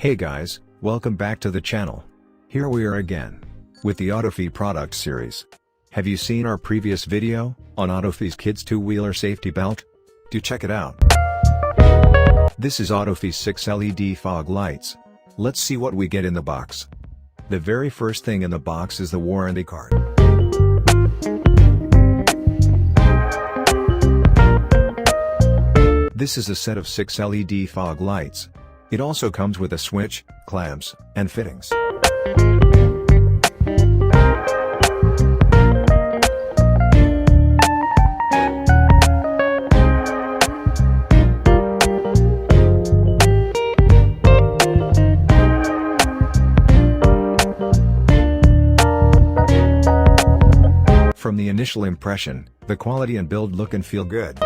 Hey guys, welcome back to the channel. Here we are again with the Autofy product series. Have you seen our previous video on Autofy's kids two-wheeler safety belt? Do check it out. This is Autofy's 6 LED fog lights. Let's see what we get in the box. The very first thing in the box is the warranty card. This is a set of 6 LED fog lights. It also comes with a switch, clamps, and fittings. From the initial impression, the quality and build look and feel good.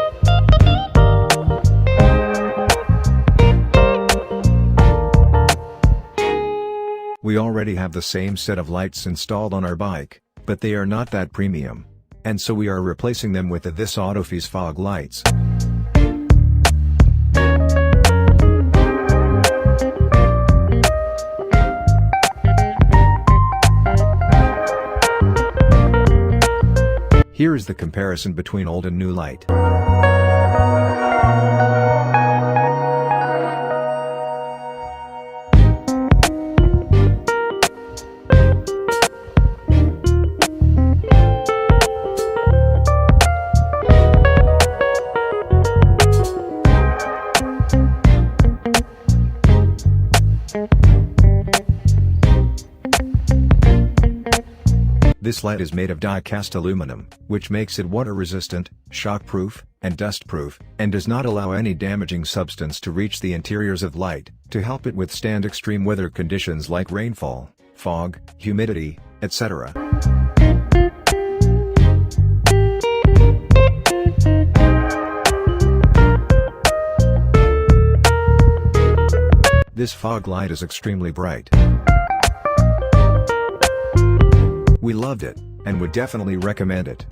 We already have the same set of lights installed on our bike, but they are not that premium. And so we are replacing them with this Autofy's fog lights. Here is the comparison between old and new light. This light is made of die-cast aluminum, which makes it water-resistant, shock-proof, and dust-proof, and does not allow any damaging substance to reach the interiors of light, to help it withstand extreme weather conditions like rainfall, fog, humidity, etc. This fog light is extremely bright. We loved it, and would definitely recommend it.